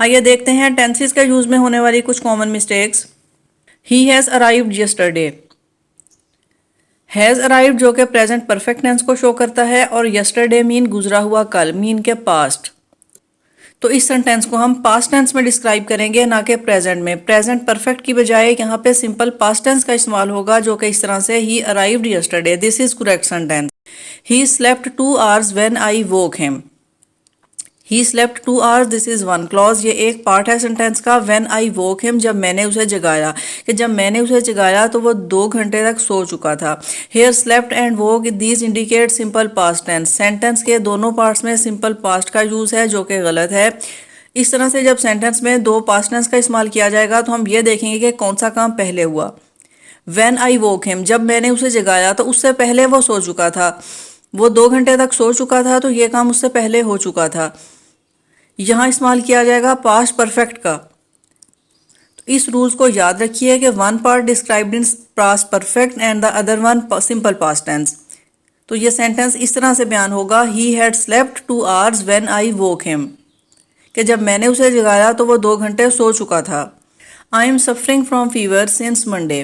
आइए देखते हैं टेंसेस के यूज में होने वाली कुछ common mistakes. He has arrived yesterday. Has arrived जो कि प्रेजेंट परफेक्ट टेंस को शो करता है और यस्टरडे मीन गुजरा हुआ कल, मीन के पास्ट। तो इस सेंटेंस को हम पास्ट टेंस में डिस्क्राइब करेंगे, ना कि प्रेजेंट में। प्रेजेंट परफेक्ट की बजाय यहाँ पे सिंपल पास्ट टेंस का इस्तेमाल होगा, जो कि इस तरह से ही arrived yesterday. This is correct sentence. He slept 2 hours when I woke him. He slept 2 hours, this is one clause. ये एक पार्ट है सेंटेंस का। व्हेन आई वोक हिम, जब मैंने उसे जगाया, कि जब मैंने उसे जगाया तो वो 2 घंटे तक सो चुका था। Here slept and woke, these indicate simple past tense. Sentence के दोनों पार्ट्स में सिंपल पास्ट का यूज है, जो कि गलत है। इस तरह से जब सेंटेंस में दो पास्ट टेंस का इस्तेमाल किया जाएगा तो हम ये देखेंगे कि कौन सा काम पहले हुआ। व्हेन आई वोक हिम, जब मैंने उसे जगाया तो उससे पहले वो सो चुका था। वो 2 घंटे तक सो चुका था, तो ये काम उससे पहले हो चुका था। यहाँ इस्तेमाल किया जाएगा पास्ट परफेक्ट का। तो इस रूल्स को याद रखिए कि one part described in past perfect and the other one simple past tense. तो ये सेंटेंस इस तरह से बयान होगा, he had slept 2 hours when I woke him, कि जब मैंने उसे जगाया तो वो 2 घंटे सो चुका था। I am suffering from fever since Monday,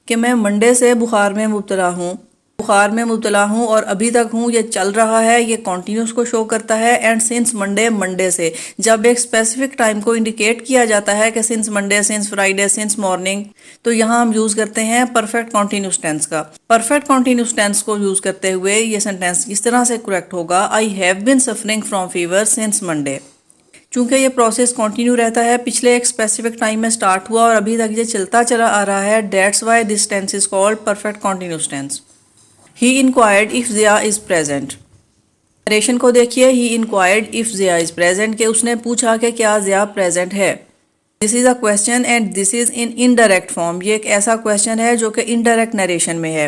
कि मैं मंडे से बुखार में मुब्तला हूँ और अभी तक हूँ, ये चल रहा है, ये कॉन्टिन्यूस को शो करता है। एंड सिंस मंडे, मंडे से। जब एक स्पेसिफिक टाइम को इंडिकेट किया जाता है कि since Monday, since Friday, since morning, तो यहाँ हम यूज करते हैं परफेक्ट कॉन्टिन्यूस टेंस का। परफेक्ट कॉन्टिन्यूस टेंस को यूज करते हुए ये सेंटेंस इस तरह से करेक्ट होगा, I have been suffering from fever since Monday. चूंकि ये प्रोसेस कंटिन्यू रहता है, पिछले एक स्पेसिफिक टाइम में स्टार्ट हुआ और अभी तक ये चलता चला आ रहा है, that's why this tense is called perfect continuous tense. He inquired if Zia is present. Narration को देखिए, he inquired if Zia is present, के उसने पूछा कि क्या ज़िया प्रेजेंट है। This is a question and this is in indirect form. ये एक ऐसा क्वेश्चन है जो कि इनडायरेक्ट नरेशन में है।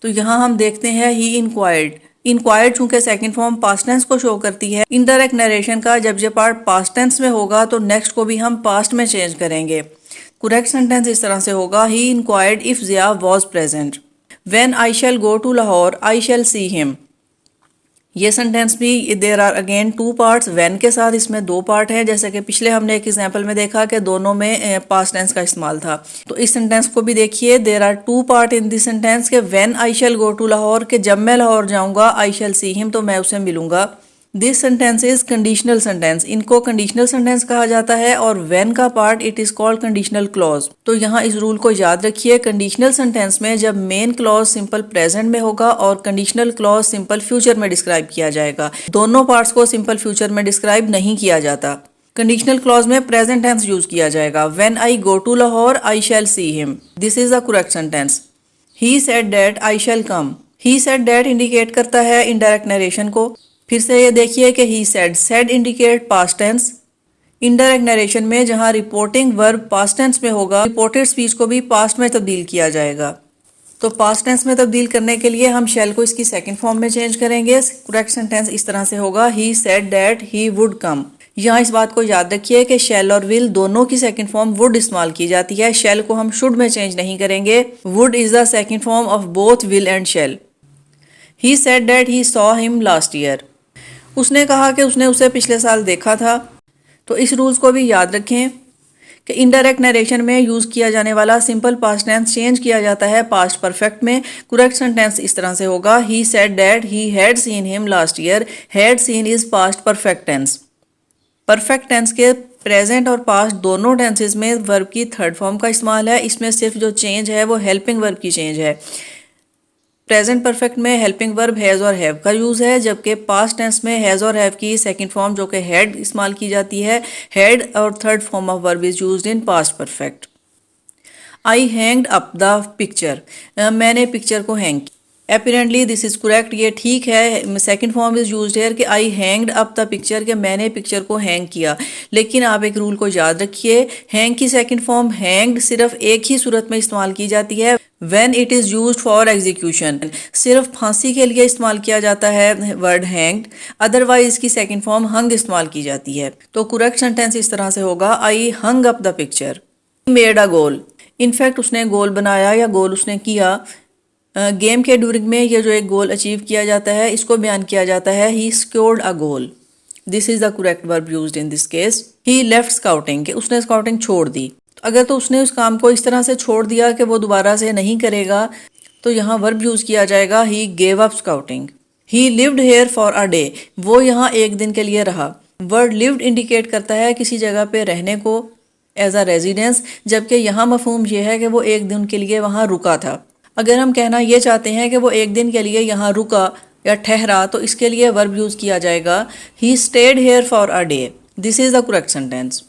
तो यहाँ हम देखते हैं ही इंक्वायर्ड। इंक्वायर्ड चूंकि सेकंड फॉर्म पास्ट टेंस को शो करती है, इनडायरेक्ट नरेशन का जब ये पार्ट पास्ट टेंस में होगा तो नेक्स्ट को भी हम पास्ट में चेंज करेंगे। करेक्ट सेंटेंस इस तरह से होगा, he inquired if Zia was present. When I shall go to Lahore I shall see him. ये सेंटेंस भी there are again 2 parts. When के साथ इसमें 2 पार्ट है, जैसे कि पिछले हमने एक एग्जांपल में देखा कि दोनों में पास्ट टेंस का इस्तेमाल था। तो इस सेंटेंस को भी देखिए, there are 2 part in this sentence के when I shall go to Lahore, के जब मैं लाहौर जाऊंगा, आई शैल सी हिम, तो मैं उसे मिलूंगा। This sentence is conditional sentence. इनको कंडीशनल सेंटेंस कहा जाता है और व्हेन का part it is called conditional clause. तो यहाँ इस रूल को याद रखिए, कंडीशनल सेंटेंस में जब मेन क्लॉज सिंपल प्रेजेंट में होगा और कंडीशनल क्लॉज सिंपल फ्यूचर में डिस्क्राइब किया जाएगा। दोनों पार्ट्स को सिंपल फ्यूचर में डिस्क्राइब नहीं किया जाता। कंडीशनल क्लॉज में प्रेजेंट टेंस यूज किया जाएगा। When I go to Lahore I shall see him, this is the correct sentence. He said that I shall come. He said that indicate करता है indirect narration को। फिर से ये देखिए कि he said indicate past tense. Indirect narration में जहां रिपोर्टिंग वर्ब पास्ट टेंस में होगा, रिपोर्टेड स्पीच को भी पास्ट में तब्दील किया जाएगा। तो पास्ट टेंस में तब्दील करने के लिए हम शैल को इसकी सेकंड फॉर्म में चेंज करेंगे। करेक्ट सेंटेंस इस तरह से होगा, he said that he would come. यहाँ इस बात को याद रखिए कि शैल और विल दोनों की सेकंड फॉर्म वुड इस्तेमाल की जाती है। शैल को हम शुड में चेंज नहीं करेंगे। Would is the second form of both will and shall. He said that he saw him last year. उसने कहा कि उसने उसे पिछले साल देखा था। तो इस रूल्स को भी याद रखें कि इनडायरेक्ट नरेशन में यूज किया जाने वाला सिंपल पास्ट टेंस चेंज किया जाता है पास्ट परफेक्ट में। करेक्ट सेंटेंस इस तरह से होगा, he said that he had seen him last year. Had seen is past perfect tense. Perfect tense के प्रेजेंट और पास्ट दोनों टेंसेस में वर्ब की थर्ड फॉर्म का इस्तेमाल है। इसमें सिर्फ जो चेंज है वो हेल्पिंग वर्ब की चेंज है। प्रेजेंट परफेक्ट में हेल्पिंग वर्ब हैज़ और हैव का यूज़ है, जबकि पास्ट टेंस में हैज़ और हैव की सेकंड फॉर्म जो कि हैड इस्तेमाल की जाती है। हैड और third form of verb is used in past perfect. I hanged up the picture. मैंने पिक्चर को हैंग किया। अपेरेंटली दिस इज करेक्ट, ये ठीक है। Second form is used here कि आई हैंग्ड अप द पिक्चर, के मैंने पिक्चर को हैंग किया। लेकिन आप एक रूल को याद रखिए, हैंग की सेकंड फॉर्म हैंग्ड सिर्फ एक ही सूरत में इस्तेमाल की जाती है, when it is used for execution. सिर्फ फांसी के लिए इस्तेमाल किया जाता है वर्ड हैंग्ड, अदरवाइज इसकी सेकंड फॉर्म हंग इस्तेमाल की जाती है। तो करेक्ट सेंटेंस इस तरह से होगा, I hung up the picture. Made a goal. In fact उसने गोल बनाया या गोल उसने किया। गेम के ड्यूरिंग में ये जो एक गोल अचीव किया जाता है, इसको बयान किया जाता है he scored a goal. This is the correct verb used in this case. He left scouting, कि उसने स्काउटिंग छोड़ दी। अगर तो उसने उस काम को इस तरह से छोड़ दिया कि वो दोबारा से नहीं करेगा, तो यहाँ वर्ब यूज किया जाएगा he gave up scouting. He lived here for a day, वो यहाँ एक दिन के लिए रहा। वर्ड लिव्ड इंडिकेट करता है किसी जगह पे रहने को एज अ रेजिडेंस, जबकि यहाँ मफहूम ये है कि वो एक दिन के लिए वहाँ रुका था। अगर हम कहना ये चाहते हैं कि वो एक दिन के लिए यहाँ रुका या ठहरा, तो इसके लिए वर्ब यूज किया जाएगा he stayed here for a day. This is the correct sentence.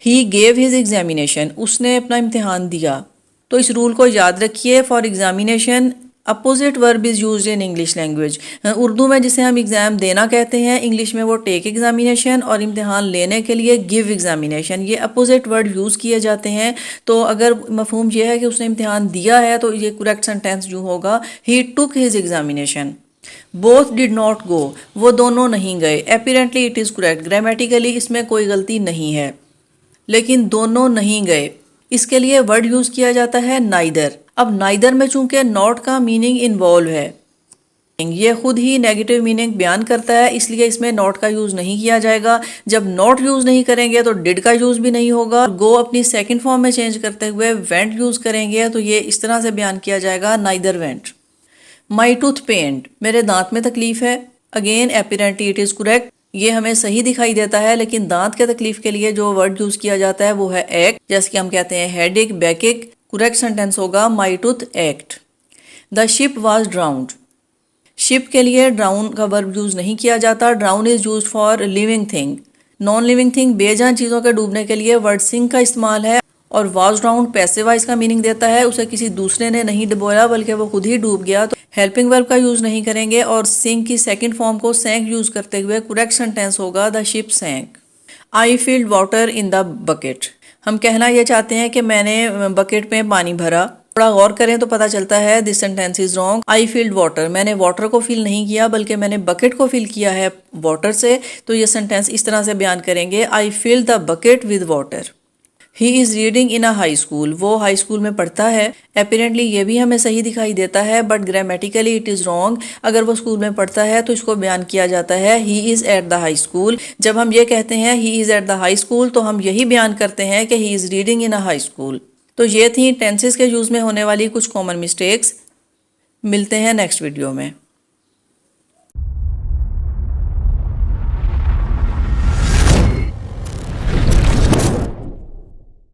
He gave his examination, उसने अपना इम्तिहान दिया। तो इस रूल को याद रखिए, for examination opposite verb is used in English language. Urdu में जिसे हम एग्जाम देना कहते हैं, इंग्लिश में वो टेक एग्जामिनेशन, और इम्तिहान लेने के लिए गिव एग्जामिनेशन। ये अपोजिट वर्ड यूज़ किए जाते हैं। तो अगर मफहूम ये है कि उसने इम्तिहान दिया है, तो ये करेक्ट सेंटेंस जो होगा he took his examination. Both did not go, वो दोनों नहीं गए। Apparently it is correct, grammatically इसमें कोई गलती नहीं है, लेकिन दोनों नहीं गए, इसके लिए वर्ड यूज किया जाता है नाइदर। अब नाइदर में चूंकि नॉट का मीनिंग इन्वॉल्व है, ये खुद ही नेगेटिव मीनिंग बयान करता है, इसलिए इसमें नॉट का यूज नहीं किया जाएगा। जब नॉट यूज नहीं करेंगे तो डिड का यूज भी नहीं होगा। गो अपनी सेकंड फॉर्म में चेंज करते हुए वेंट यूज करेंगे, तो ये इस तरह से बयान किया जाएगा neither went. My tooth paint, मेरे दांत में तकलीफ है। Again apparently it is correct, ये हमें सही दिखाई देता है, लेकिन दांत के तकलीफ के लिए जो वर्ड यूज किया जाता है वो है एक्ट। जैसे कि हम कहते हैं हेडेक, बैकेक। करेक्ट सेंटेंस होगा माई tooth act. The ship was ड्राउन्ड, ship के लिए ड्राउन का वर्ब यूज नहीं किया जाता। Drown is use for living thing. Non living thing, बेजान चीजों के डूबने के लिए वर्ड सिंक का इस्तेमाल है। और वाज ड्राउन्ड पैसिव वॉइस का मीनिंग देता है, उसे किसी दूसरे ने नहीं डुबोया बल्कि वो खुद ही डूब गया। तो हेल्पिंग वर्ब का यूज नहीं करेंगे, और सिंक की सेकंड फॉर्म को सैंक यूज करते हुए करेक्ट सेंटेंस होगा the ship sank. I filled water in the bucket, हम कहना यह चाहते हैं कि मैंने बकेट में पानी भरा। थोड़ा गौर करें तो पता चलता है this sentence is wrong. I filled water, मैंने वाटर को फील नहीं किया बल्कि मैंने बकेट को फील किया है वाटर से। तो ये सेंटेंस इस तरह से बयान करेंगे I feel the bucket with water. He is reading in a high school, वो हाई स्कूल में पढ़ता है। एपीरेंटली ये भी हमें सही दिखाई देता है, but grammatically it is wrong. अगर वो स्कूल में पढ़ता है तो इसको बयान किया जाता है he is at the high school. जब हम ये कहते हैं he is at the high school, तो हम यही बयान करते हैं कि he is reading in a high school. तो ये थी टेंसेस के यूज में होने वाली कुछ कॉमन मिस्टेक्स। मिलते हैं नेक्स्ट वीडियो में।